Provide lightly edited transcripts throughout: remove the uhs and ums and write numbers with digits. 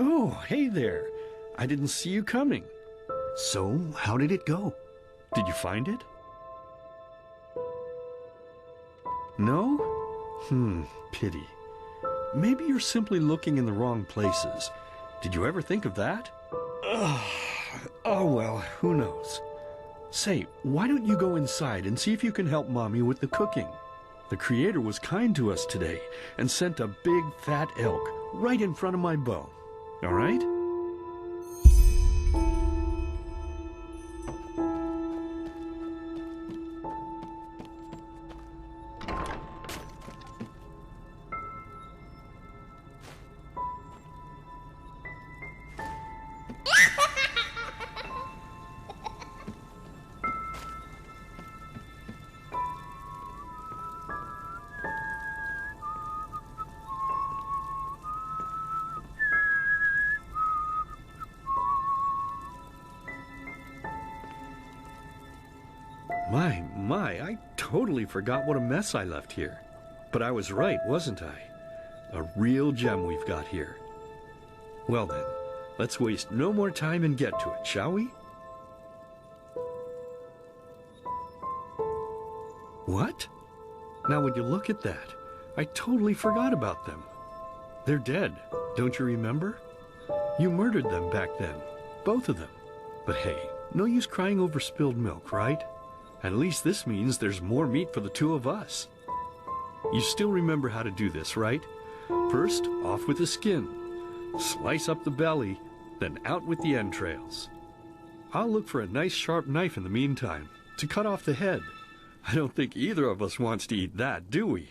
Oh, hey there. I didn't see you coming. So, how did it go? Did you find it? No? Pity. Maybe you're simply looking in the wrong places. Did you ever think of that? Oh well, who knows. Say, why don't you go inside and see if you can help Mommy with the cooking? The Creator was kind to us today and sent a big fat elk right in front of my bow. All right? My, I totally forgot what a mess I left here. But I was right, wasn't I? A real gem we've got here. Well then, let's waste no more time and get to it, shall we? What? Now would you look at that? I totally forgot about them. They're dead, don't you remember? You murdered them back then, both of them. But hey, no use crying over spilled milk, right? At least this means there's more meat for the two of us. You still remember how to do this, right? First, off with the skin. Slice up the belly, then out with the entrails. I'll look for a nice sharp knife in the meantime, to cut off the head. I don't think either of us wants to eat that, do we?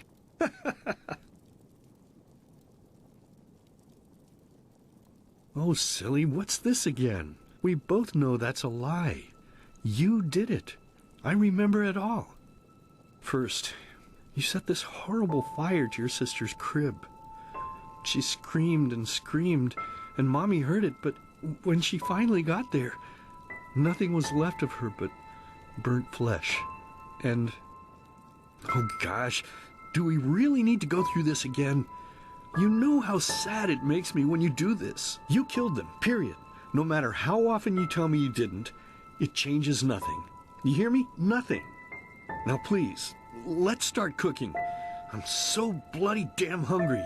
Oh, silly, what's this again? We both know that's a lie. You did it. I remember it all. First, you set this horrible fire to your sister's crib. She screamed and screamed, and Mommy heard it, but when she finally got there, nothing was left of her but burnt flesh. And, oh gosh, do we really need to go through this again? You know how sad it makes me when you do this. You killed them, period. No matter how often you tell me you didn't, it changes nothing. You hear me? Nothing. Now please, let's start cooking. I'm so bloody damn hungry.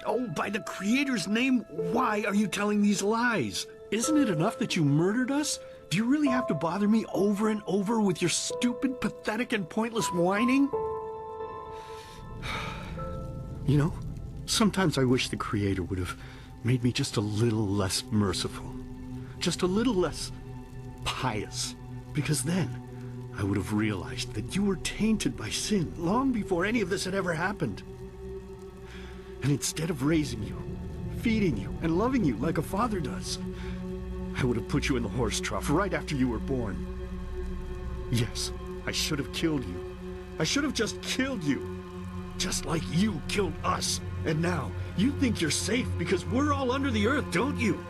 Oh, by the Creator's name, why are you telling these lies? Isn't it enough that you murdered us? Do you really have to bother me over and over with your stupid, pathetic, and pointless whining? You know, sometimes I wish the Creator would have made me just a little less merciful. Just a little less pious, because then I would have realized that you were tainted by sin long before any of this had ever happened. And instead of raising you, feeding you, and loving you like a father does, I would have put you in the horse trough right after you were born. Yes, I should have killed you. I should have just killed you. Just like you killed us. And now, you think you're safe because we're all under the earth, don't you?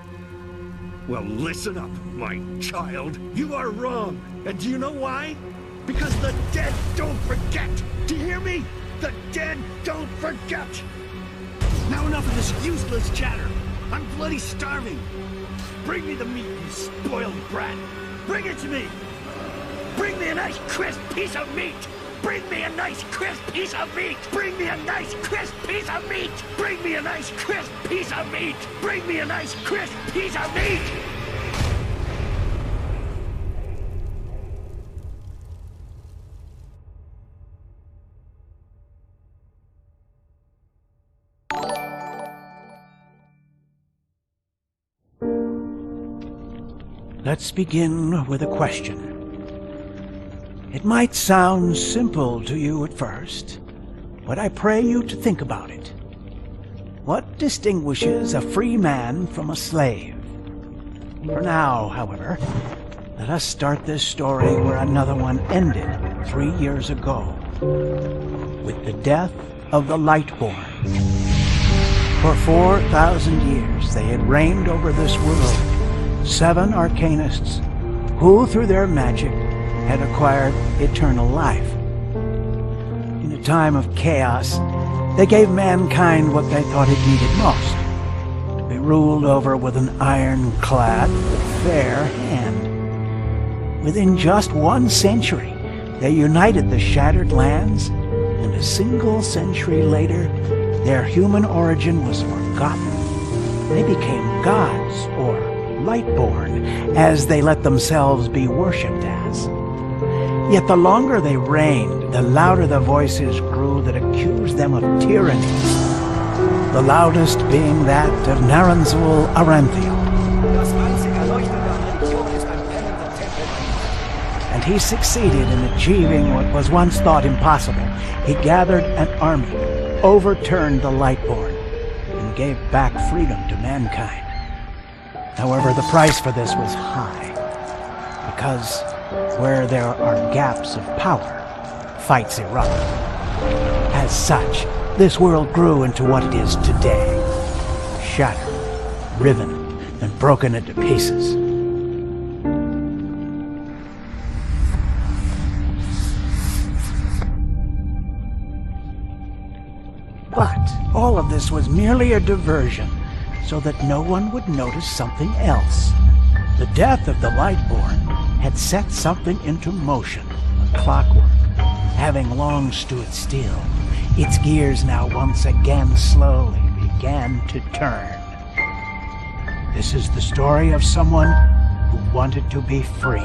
Well, listen up, my child. You are wrong. And do you know why? Because the dead don't forget. Do you hear me? The dead don't forget. Now enough of this useless chatter. I'm bloody starving. Bring me the meat, you spoiled brat. Bring it to me. Bring me a nice crisp piece of meat. Bring me a nice crisp piece of meat! Bring me a nice crisp piece of meat! Bring me a nice crisp piece of meat! Bring me a nice crisp piece of meat! Let's begin with a question. It might sound simple to you at first, but I pray you to think about it. What distinguishes a free man from a slave? For now, however, let us start this story where another one ended 3 years ago, with the death of the Lightborn. For 4,000 years they had reigned over this world, 7 arcanists who, through their magic, had acquired eternal life. In a time of chaos, They gave mankind what they thought it needed most, to be ruled over with an ironclad but fair hand. Within just 1 century, they united the shattered lands, and a single century later, their human origin was forgotten. They became gods, or lightborn, as they let themselves be worshipped as. Yet the longer they reigned, the louder the voices grew that accused them of tyranny, the loudest being that of Naranzul Aranthio. And he succeeded in achieving what was once thought impossible. He gathered an army, overturned the Lightborn, and gave back freedom to mankind. However, the price for this was high, because where there are gaps of power, fights erupt. As such, this world grew into what it is today, shattered, riven, and broken into pieces. But all of this was merely a diversion, so that no one would notice something else. The death of the Lightborn had set something into motion, a clockwork. Having long stood still, its gears now once again slowly began to turn. This is the story of someone who wanted to be free.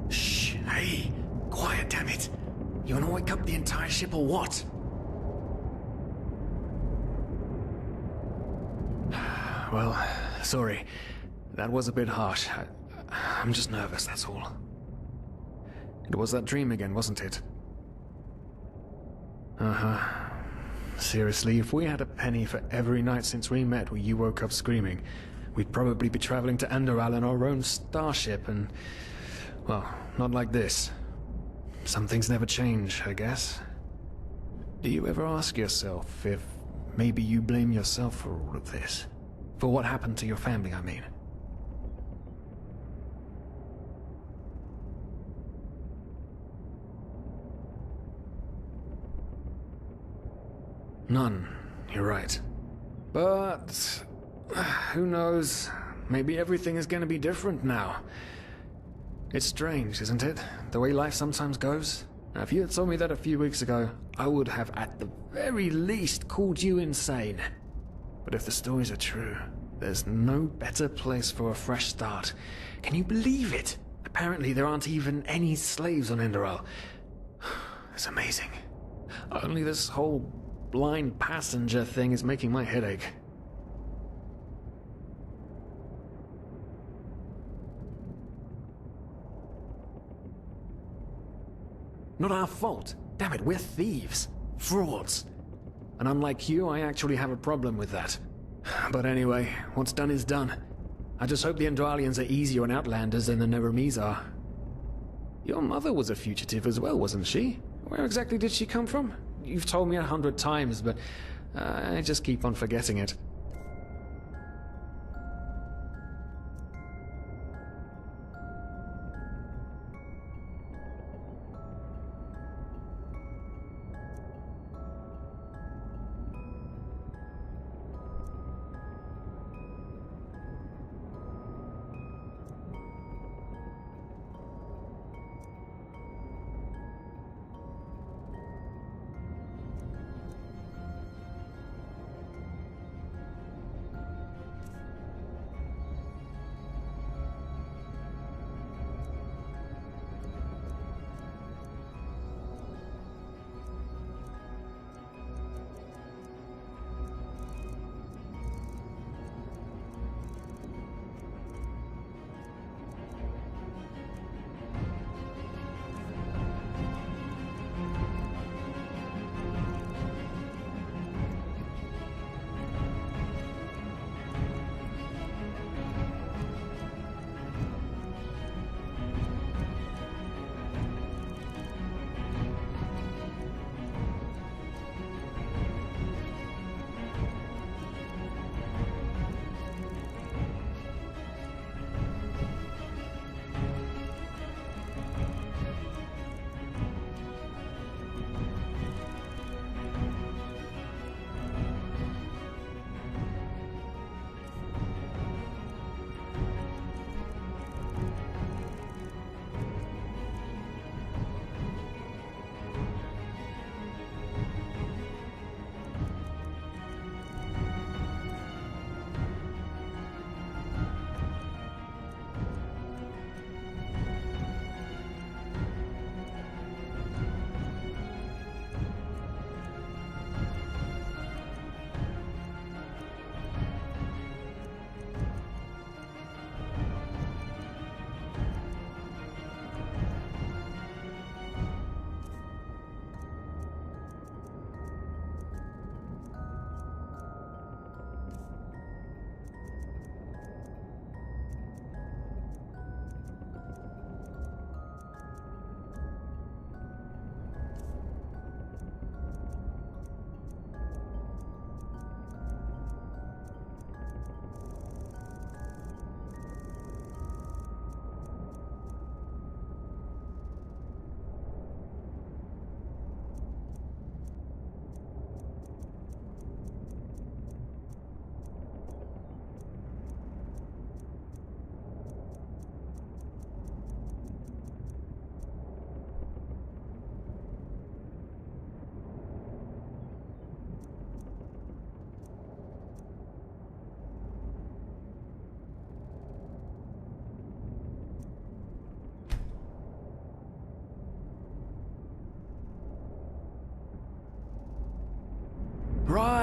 Shh, hey, quiet, damn it. You wanna wake up the entire ship or what? Well, sorry. That was a bit harsh. I'm just nervous, that's all. It was that dream again, wasn't it? Uh-huh. Seriously, if we had a penny for every night since we met where you woke up screaming, we'd probably be traveling to Enderal in our own starship and... well, not like this. Some things never change, I guess. Do you ever ask yourself if maybe you blame yourself for all of this? For what happened to your family, I mean? None, you're right. But... who knows? Maybe everything is gonna be different now. It's strange, isn't it? The way life sometimes goes. Now, if you had told me that a few weeks ago, I would have at the very least called you insane. But if the stories are true, there's no better place for a fresh start. Can you believe it? Apparently there aren't even any slaves on Enderal. It's amazing. Only this whole blind passenger thing is making my head ache. Not our fault. Damn it, we're thieves. Frauds. And unlike you, I actually have a problem with that. But anyway, what's done is done. I just hope the Endralians are easier on Outlanders than the Neramis are. Your mother was a fugitive as well, wasn't she? Where exactly did she come from? You've told me 100 times, but I just keep on forgetting it.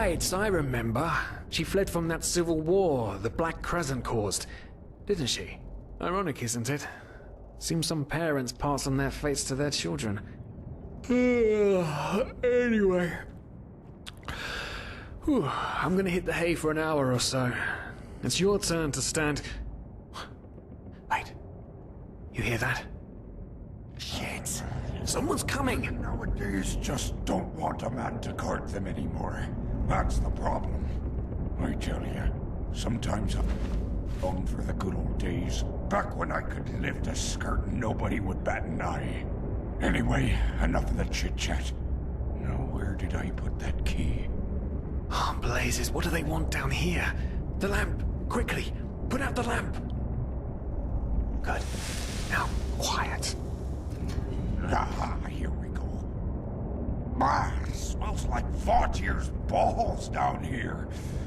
right, I remember. She fled from that civil war the Black Crescent caused, didn't she? Ironic, isn't it? Seems some parents pass on their fates to their children. Anyway. Whew, I'm gonna hit the hay for an hour or so. It's your turn to stand... Wait. You hear that? Shit. Someone's coming! Nowadays just don't want a man to guard them anymore. That's the problem. I tell you, sometimes I long for the good old days. Back when I could lift a skirt and nobody would bat an eye. Anyway, enough of the chit-chat. Now where did I put that key? Oh, blazes, what do they want down here? The lamp! Quickly! Put out the lamp! Good. Now, quiet. Ah, here we go. Ah, smells like Vaughtier's balls down here.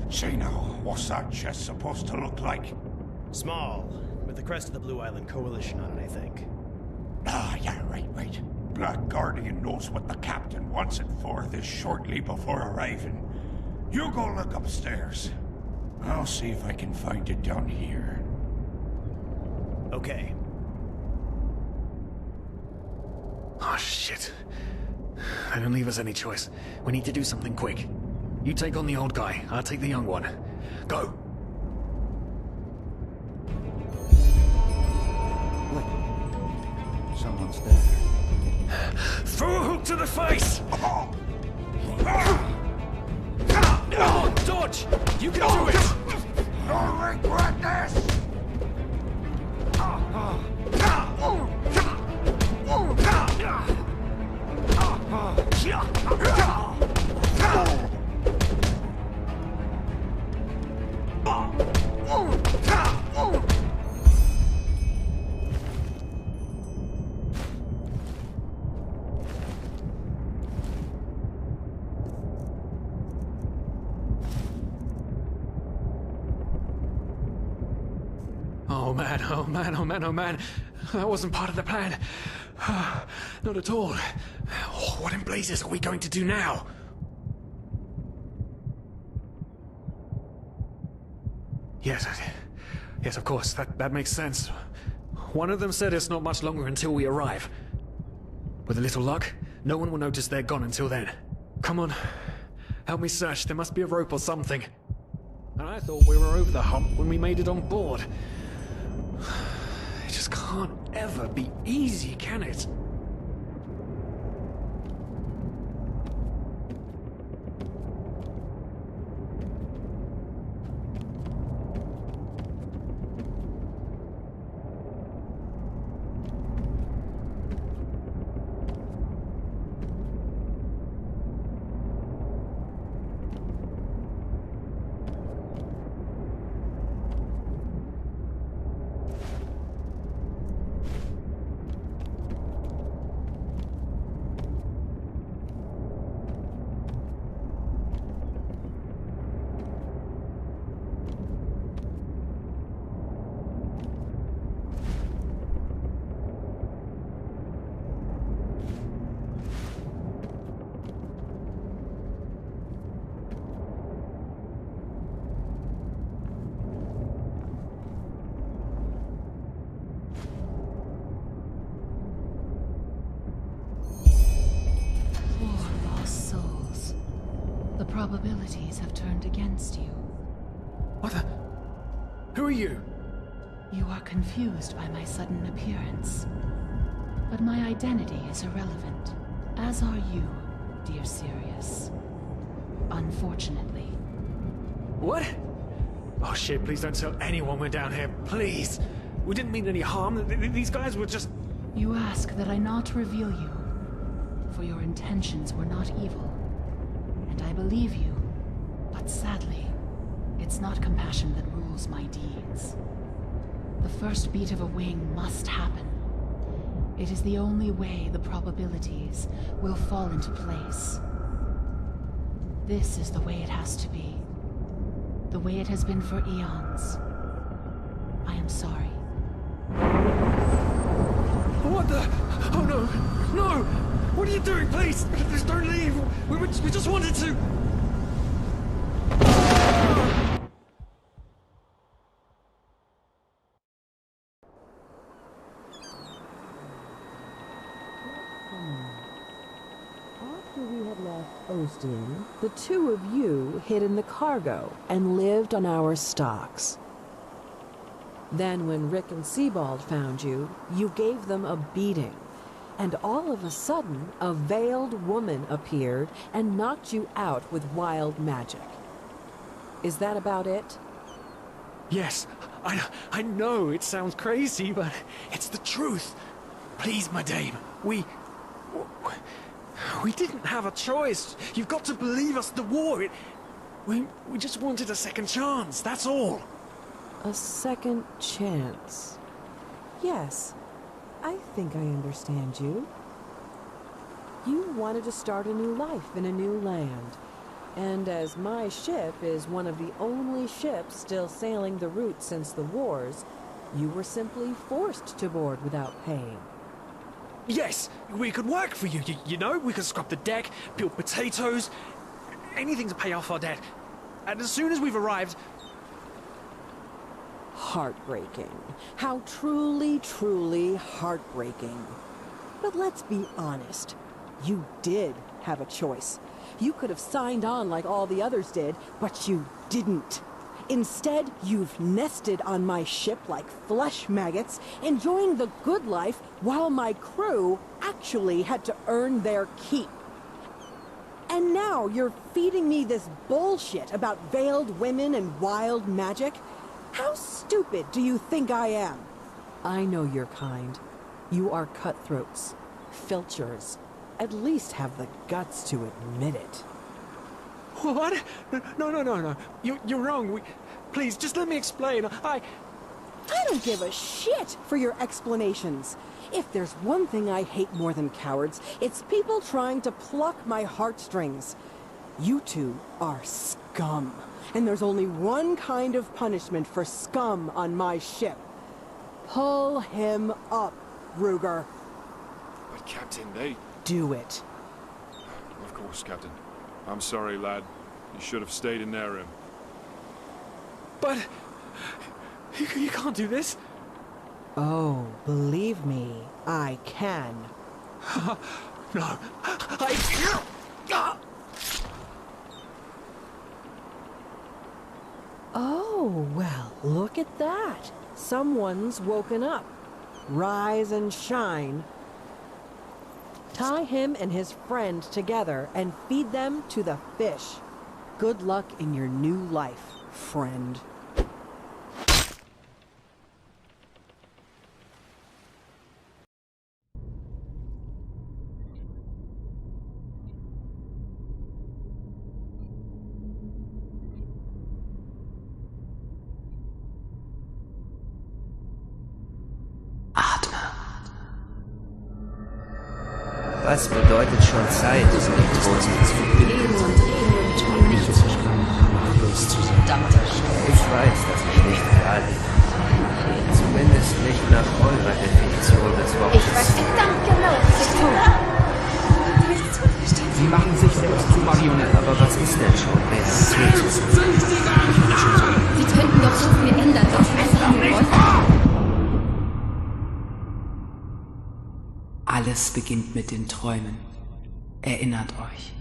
Say now, what's that chest supposed to look like? Small, with the crest of the Blue Island Coalition on it, I think. Ah, yeah, right. Black Guardian knows what the captain wants it for this shortly before arriving. You go look upstairs. I'll see if I can find it down here. Okay. Oh, shit. They don't leave us any choice. We need to do something quick. You take on the old guy, I'll take the young one. Go! Wait. Someone's there. Throw a hook to the face! Oh. Come on, dodge! You can do it! You'll regret this! Oh man. That wasn't part of the plan. Not at all. What in blazes are we going to do now? Yes, of course. That makes sense. One of them said it's not much longer until we arrive. With a little luck, no one will notice they're gone until then. Come on. Help me search. There must be a rope or something. And I thought we were over the hump when we made it on board. It just can't ever be easy, can it? Probabilities have turned against you. What the? Who are you? You are confused by my sudden appearance. But my identity is irrelevant, as are you, dear Sirius. Unfortunately. What? Oh shit, please don't tell anyone we're down here, please. We didn't mean any harm. These guys were just... You ask that I not reveal you, for your intentions were not evil. And I believe you, but sadly, it's not compassion that rules my deeds. The first beat of a wing must happen. It is the only way the probabilities will fall into place. This is the way it has to be. The way it has been for eons. I am sorry. What the? Oh no! No! What are you doing, please? Please don't leave! We just wanted to... moved in, the two of you hid in the cargo and lived on our stocks. Then when Rick and Sebald found you, you gave them a beating. And all of a sudden, a veiled woman appeared and knocked you out with wild magic. Is that about it? Yes, I know it sounds crazy, but it's the truth. Please, my dame, we didn't have a choice. You've got to believe us, the war, we just wanted a second chance, that's all. A second chance. Yes, I think I understand you. You wanted to start a new life in a new land. And as my ship is one of the only ships still sailing the route since the wars, you were simply forced to board without paying. Yes, we could work for you, you know? We could scrub the deck, peel potatoes, anything to pay off our debt. And as soon as we've arrived... Heartbreaking. How truly, truly heartbreaking. But let's be honest. You did have a choice. You could have signed on like all the others did, but you didn't. Instead, you've nested on my ship like flesh maggots, enjoying the good life while my crew actually had to earn their keep. And now you're feeding me this bullshit about veiled women and wild magic? How stupid do you think I am? I know your kind. You are cutthroats, filchers. At least have the guts to admit it. What? No. You're wrong. Please, just let me explain. I don't give a shit for your explanations. If there's one thing I hate more than cowards, it's people trying to pluck my heartstrings. You two are scum. And there's only one kind of punishment for scum on my ship. Pull him up, Ruger. But Captain, they... Do it. Of course, Captain. I'm sorry, lad. You should have stayed in their room. But... You can't do this. Oh, believe me, I can. No. Oh, well, look at that. Someone's woken up. Rise and shine. Tie him and his friend together and feed them to the fish. Good luck in your new life, friend. Was bedeutet schon Zeit, um den Tod zu verbinden? Ich weiß, dass ich nicht real bin. Zumindest nicht nach eurer Definition des Wortes. Ich weiß verdammt genau, was ich tue. Sie machen sich selbst zu Marionetten. Aber was ist denn schon Realität? Sie könnten doch so viel ändern, wenn sie einfach nur wollten. Alles beginnt mit den Träumen. Erinnert euch.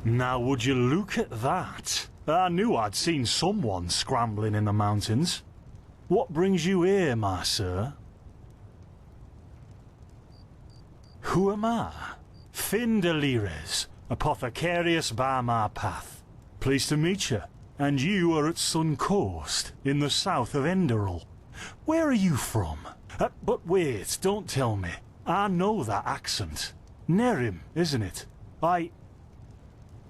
Now would you look at that? I knew I'd seen someone scrambling in the mountains. What brings you here, my sir? Who am I? Fin de Lires, apothecarius by my path. Pleased to meet you. And you are at Sun Coast, in the south of Enderal. Where are you from? But wait, don't tell me. I know that accent. Nerim, isn't it?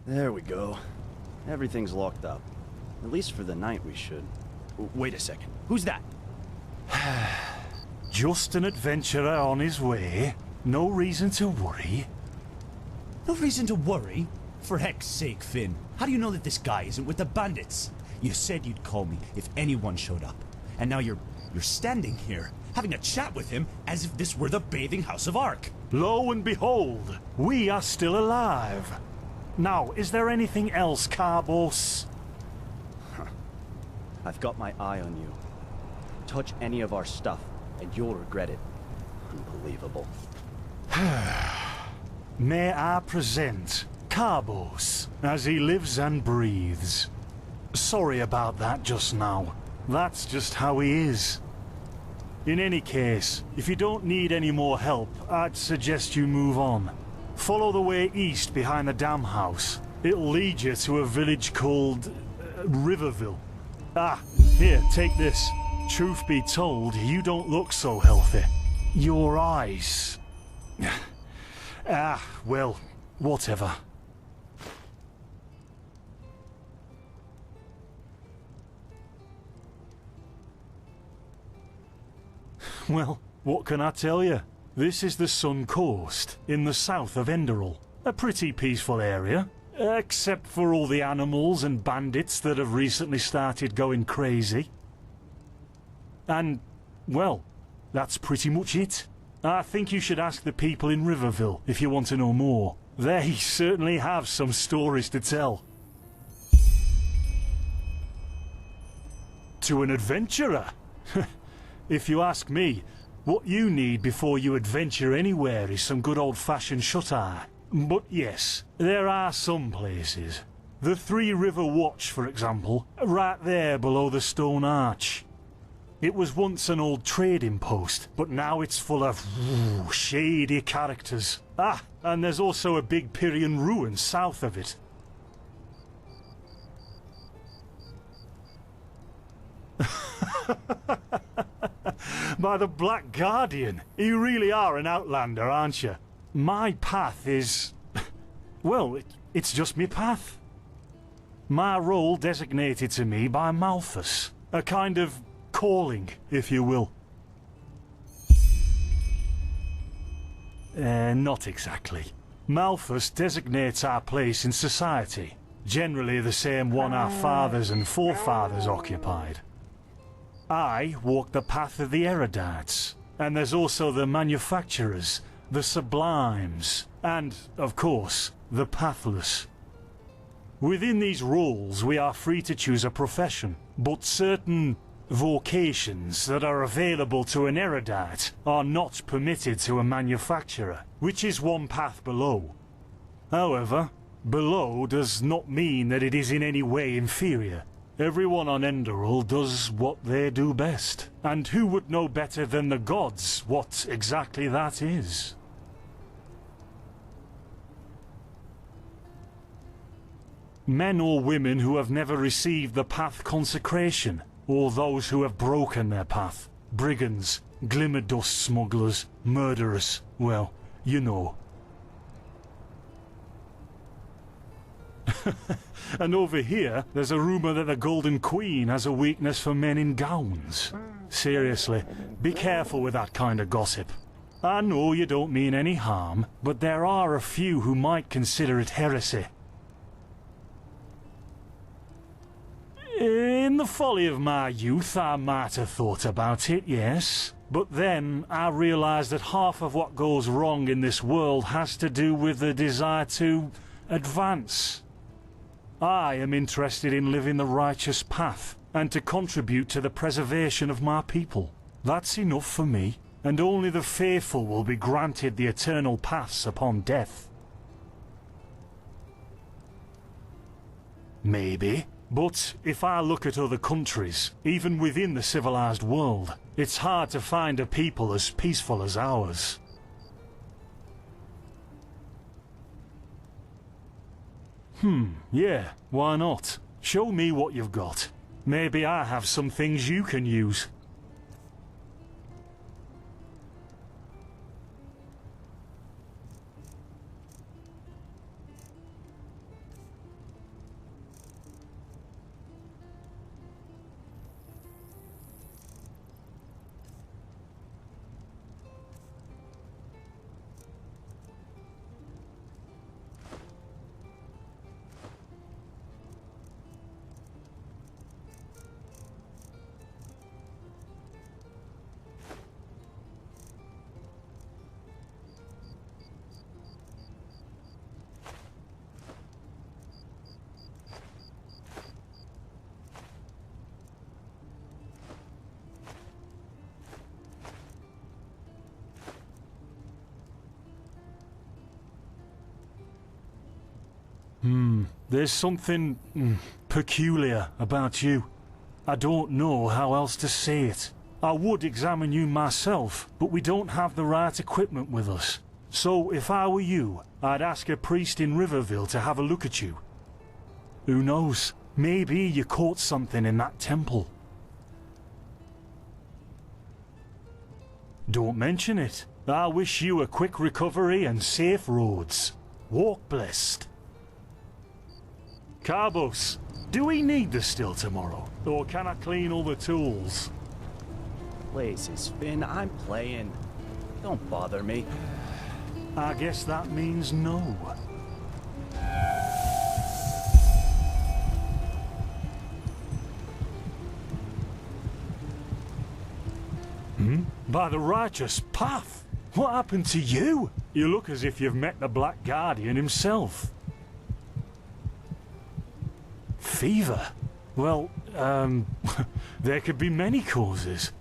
There we go. Everything's locked up. At least for the night we should. Wait a second. Who's that? Just an adventurer on his way. No reason to worry. No reason to worry? For heck's sake, Finn. How do you know that this guy isn't with the bandits? You said you'd call me if anyone showed up. And now you're standing here, having a chat with him as if this were the bathing house of Ark. Lo and behold, we are still alive. Now, is there anything else, Carbos? I've got my eye on you. Touch any of our stuff, and you'll regret it. Unbelievable. May I present Carbos, as he lives and breathes. Sorry about that just now. That's just how he is. In any case, if you don't need any more help, I'd suggest you move on. Follow the way east behind the dam house. It'll lead you to a village called Riverville. Ah, here, take this. Truth be told, you don't look so healthy. Your eyes... well, whatever. Well, what can I tell you? This is the Sun Coast, in the south of Enderal. A pretty peaceful area, except for all the animals and bandits that have recently started going crazy. And, well, that's pretty much it. I think you should ask the people in Riverville if you want to know more. They certainly have some stories to tell. To an adventurer? If you ask me, what you need before you adventure anywhere is some good old-fashioned shut-eye. But yes, there are some places. The Three River Watch, for example, right there below the stone arch. It was once an old trading post, but now it's full of shady characters. Ah, and there's also a big Pyrian ruin south of it. By the Black Guardian, you really are an outlander, aren't you? My path is... well, it's just me path. My role designated to me by Malthus. A kind of calling, if you will. Not exactly. Malthus designates our place in society. Generally the same one our fathers and forefathers occupied. I walk the path of the erudites, and there's also the manufacturers, the sublimes, and, of course, the pathless. Within these roles we are free to choose a profession, but certain vocations that are available to an erudite are not permitted to a manufacturer, which is one path below. However, below does not mean that it is in any way inferior. Everyone on Enderal does what they do best, and who would know better than the gods what exactly that is? Men or women who have never received the path consecration, or those who have broken their path. Brigands, glimmer dust smugglers, murderers, well, you know. And over here, there's a rumor that the Golden Queen has a weakness for men in gowns. Seriously, be careful with that kind of gossip. I know you don't mean any harm, but there are a few who might consider it heresy. In the folly of my youth, I might have thought about it, yes. But then I realized that half of what goes wrong in this world has to do with the desire to advance. I am interested in living the righteous path, and to contribute to the preservation of my people. That's enough for me, and only the faithful will be granted the eternal paths upon death. Maybe. But if I look at other countries, even within the civilized world, it's hard to find a people as peaceful as ours. Yeah, why not? Show me what you've got. Maybe I have some things you can use. There's something peculiar about you. I don't know how else to say it. I would examine you myself, but we don't have the right equipment with us. So if I were you, I'd ask a priest in Riverville to have a look at you. Who knows? Maybe you caught something in that temple. Don't mention it. I wish you a quick recovery and safe roads. Walk blessed. Carbos, do we need the still tomorrow? Or can I clean all the tools? Places, Finn, I'm playing. Don't bother me. I guess that means no. By the righteous path? What happened to you? You look as if you've met the Black Guardian himself. Fever? Well, there could be many causes.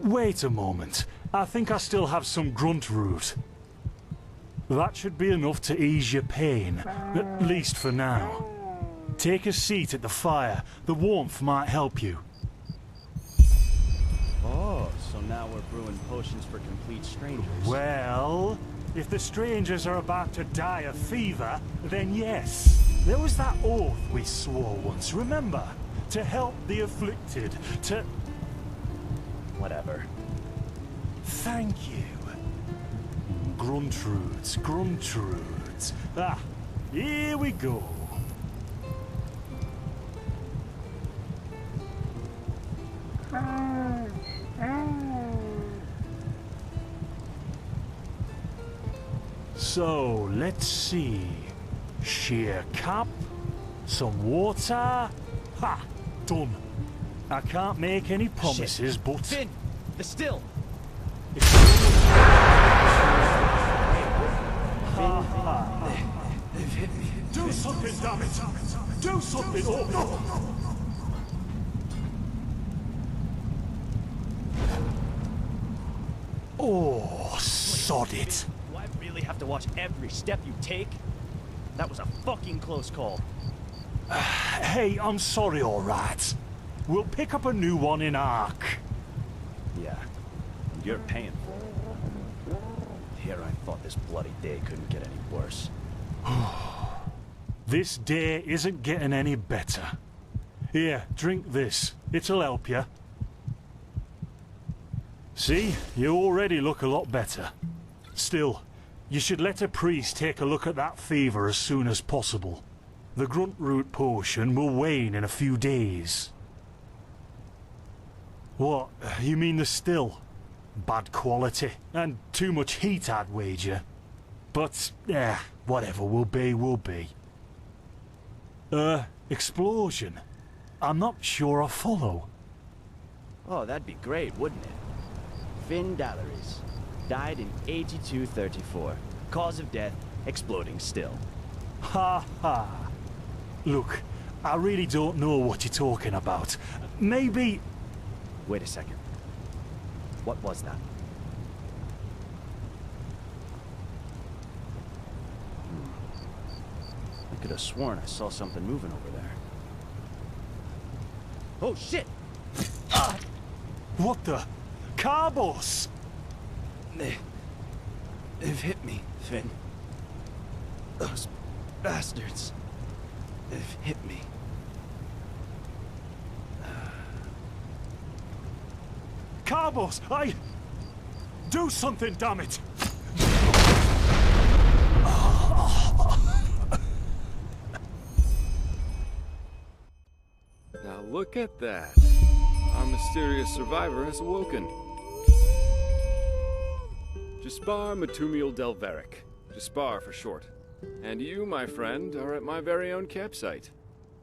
Wait a moment. I think I still have some grunt root. That should be enough to ease your pain, at least for now. Take a seat at the fire. The warmth might help you. Oh, so now we're brewing potions for complete strangers. Well, if the strangers are about to die of fever, then yes. There was that oath we swore once, remember? To help the afflicted, to... Whatever. Thank you. Gruntroods, Gruntroods. Ah, here we go. So, let's see. Sheer cap, some water. Ha! Done. I can't make any promises, Shit. but... Finn! The still! Do something, damn it! Do something! Oh, no! Oh, sod it. Do I really have to watch every step you take? That was a fucking close call. Hey, I'm sorry, alright. We'll pick up a new one in Ark. Yeah, and you're paying for it. Here I thought this bloody day couldn't get any worse. This day isn't getting any better. Here, drink this. It'll help you. See, you already look a lot better. Still, you should let a priest take a look at that fever as soon as possible. The grunt root potion will wane in a few days. What? You mean the still? Bad quality, and too much heat, I'd wager. But, whatever will be, will be. Explosion? I'm not sure I follow. Oh, that'd be great, wouldn't it? Finn Dalaris. Died in 8234. Cause of death, exploding still. Ha ha. Look, I really don't know what you're talking about. Maybe... Wait a second. What was that? could have sworn I saw something moving over there. Oh, shit! What the? Carbos! They've hit me, Finn. Those bastards. They've hit me. Carbos! Do something, damn it! Now look at that. Our mysterious survivor has awoken. Jaspar Matumiel Delveric. Jaspar for short. And you, my friend, are at my very own campsite.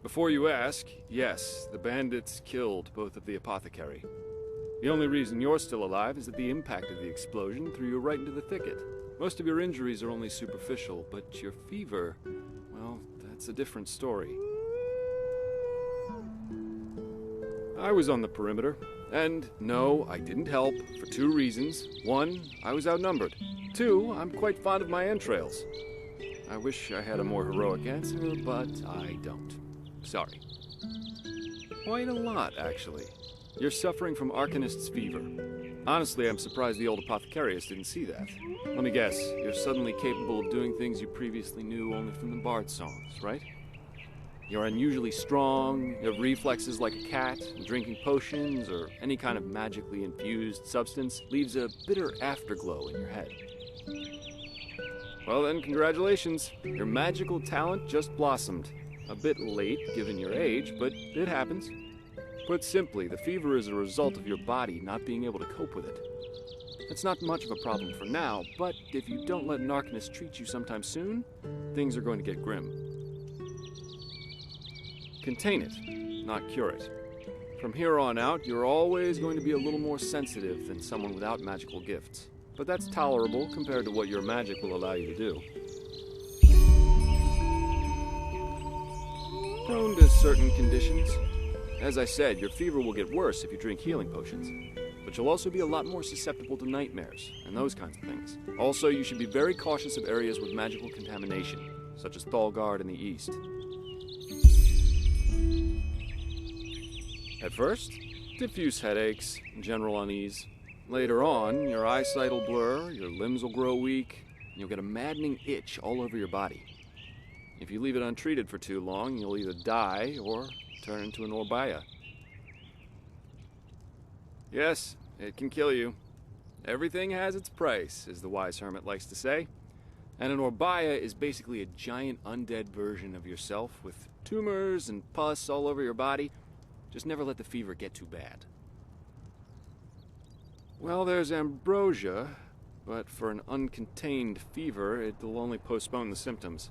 Before you ask, yes, the bandits killed both of the apothecary. The only reason you're still alive is that the impact of the explosion threw you right into the thicket. Most of your injuries are only superficial, but your fever, well, that's a different story. I was on the perimeter, and no, I didn't help, for two reasons. One, I was outnumbered. Two, I'm quite fond of my entrails. I wish I had a more heroic answer, but I don't. Sorry. Quite a lot, actually. You're suffering from Arcanist's fever. Honestly, I'm surprised the old apothecarius didn't see that. Let me guess, you're suddenly capable of doing things you previously knew only from the bard songs, right? You're unusually strong, you have reflexes like a cat, and drinking potions or any kind of magically infused substance leaves a bitter afterglow in your head. Well then, congratulations. Your magical talent just blossomed. A bit late, given your age, but it happens. Put simply, the fever is a result of your body not being able to cope with it. It's not much of a problem for now, but if you don't let an Arcanist treat you sometime soon, things are going to get grim. Contain it, not cure it. From here on out, you're always going to be a little more sensitive than someone without magical gifts. But that's tolerable compared to what your magic will allow you to do. Prone to certain conditions. As I said, your fever will get worse if you drink healing potions. But you'll also be a lot more susceptible to nightmares and those kinds of things. Also, you should be very cautious of areas with magical contamination, such as Thalgard in the east. At first, diffuse headaches, general unease. Later on, your eyesight will blur, your limbs will grow weak, and you'll get a maddening itch all over your body. If you leave it untreated for too long, you'll either die or turn into an Orbaya. Yes, it can kill you. Everything has its price, as the wise hermit likes to say. And an Orbaya is basically a giant undead version of yourself with tumors and pus all over your body. Just never let the fever get too bad. Well, there's ambrosia, but for an uncontained fever, it'll only postpone the symptoms.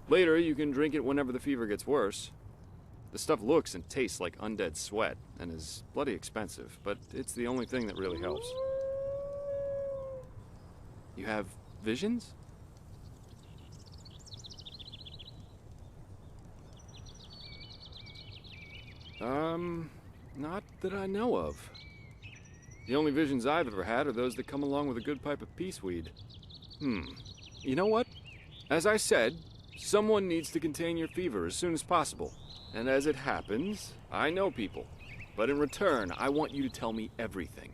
Later, you can drink it whenever the fever gets worse. The stuff looks and tastes like undead sweat, and is bloody expensive, but it's the only thing that really helps. You have visions? Not that I know of. The only visions I've ever had are those that come along with a good pipe of peaceweed. You know what? As I said, someone needs to contain your fever as soon as possible. And as it happens, I know people. But in return, I want you to tell me everything.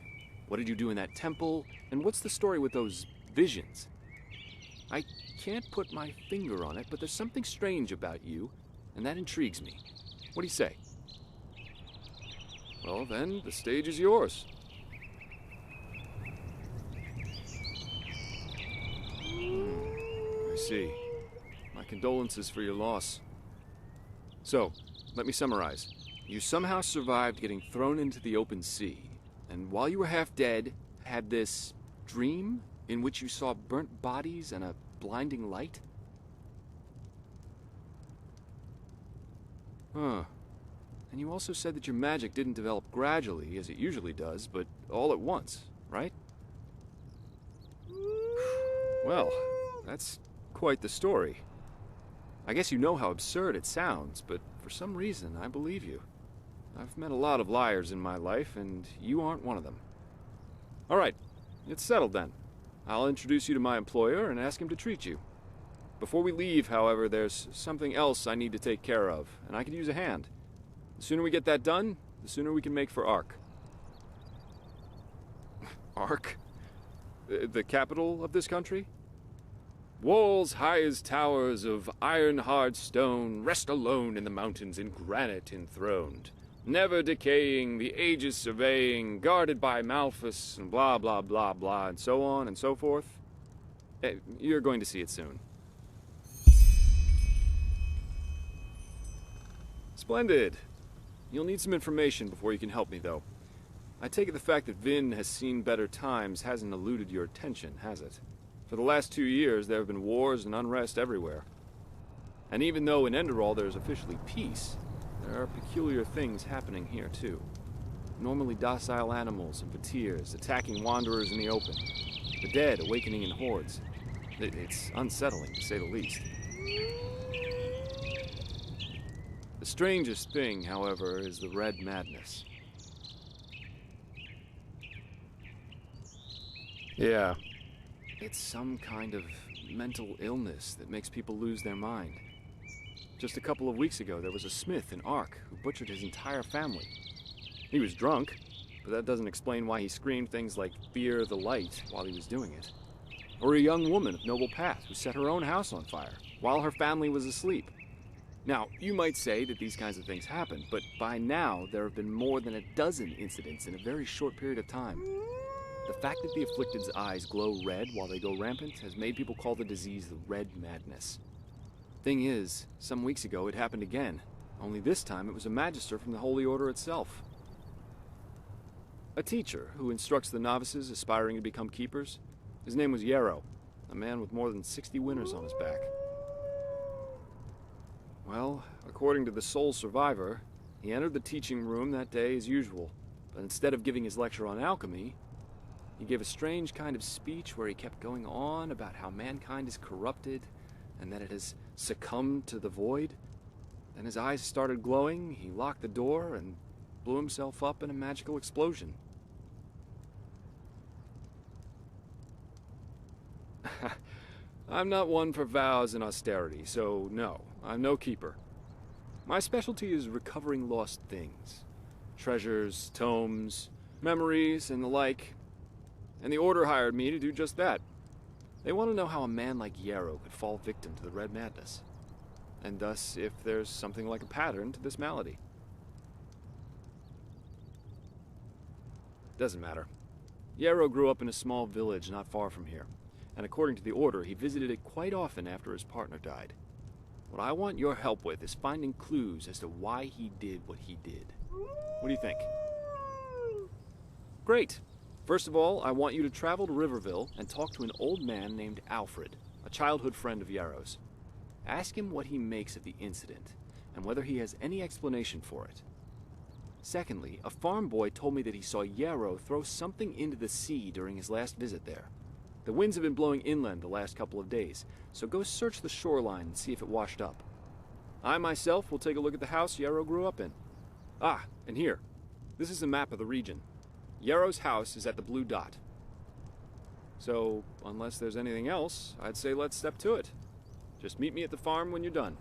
What did you do in that temple? And what's the story with those visions? I can't put my finger on it, but there's something strange about you, and that intrigues me. What do you say? Well then, the stage is yours. I see. My condolences for your loss. So, let me summarize. You somehow survived getting thrown into the open sea, and while you were half dead, had this dream in which you saw burnt bodies and a blinding light? Huh. And you also said that your magic didn't develop gradually, as it usually does, but all at once, right? Well, that's quite the story. I guess you know how absurd it sounds, but for some reason, I believe you. I've met a lot of liars in my life, and you aren't one of them. All right, it's settled then. I'll introduce you to my employer and ask him to treat you. Before we leave, however, there's something else I need to take care of, and I could use a hand. The sooner we get that done, the sooner we can make for Ark. Ark? The capital of this country? Walls high as towers of iron-hard stone rest alone in the mountains in granite enthroned, never decaying, the ages surveying, guarded by Malphus, and blah, blah, blah, blah, and so on and so forth. You're going to see it soon. Splendid. You'll need some information before you can help me, though. I take it the fact that Vin has seen better times hasn't eluded your attention, has it? For the last 2 years, there have been wars and unrest everywhere. And even though in Enderal there's officially peace, there are peculiar things happening here, too. Normally docile animals and fakirs attacking wanderers in the open. The dead awakening in hordes. It's unsettling, to say the least. The strangest thing, however, is the Red Madness. Yeah. It's some kind of mental illness that makes people lose their mind. Just a couple of weeks ago, there was a smith in Ark who butchered his entire family. He was drunk, but that doesn't explain why he screamed things like "Fear the light" while he was doing it. Or a young woman of noble path who set her own house on fire while her family was asleep. Now, you might say that these kinds of things happen, but by now there have been more than a dozen incidents in a very short period of time. The fact that the afflicted's eyes glow red while they go rampant has made people call the disease the Red Madness. Thing is, some weeks ago it happened again, only this time it was a magister from the Holy Order itself. A teacher who instructs the novices aspiring to become keepers. His name was Yarrow, a man with more than 60 winners on his back. Well, according to the sole survivor, he entered the teaching room that day as usual, but instead of giving his lecture on alchemy, he gave a strange kind of speech where he kept going on about how mankind is corrupted and that it has succumbed to the void. Then his eyes started glowing, he locked the door, and blew himself up in a magical explosion. I'm not one for vows and austerity, so no, I'm no keeper. My specialty is recovering lost things. Treasures, tomes, memories, and the like. And the Order hired me to do just that. They want to know how a man like Yarrow could fall victim to the Red Madness. And thus, if there's something like a pattern to this malady. Doesn't matter. Yarrow grew up in a small village not far from here. And according to the Order, he visited it quite often after his partner died. What I want your help with is finding clues as to why he did what he did. What do you think? Great. First of all, I want you to travel to Riverville and talk to an old man named Alfred, a childhood friend of Yarrow's. Ask him what he makes of the incident, and whether he has any explanation for it. Secondly, a farm boy told me that he saw Yarrow throw something into the sea during his last visit there. The winds have been blowing inland the last couple of days, so go search the shoreline and see if it washed up. I myself will take a look at the house Yarrow grew up in. Ah, and here. This is a map of the region. Yarrow's house is at the blue dot. So, unless there's anything else, I'd say let's step to it. Just meet me at the farm when you're done.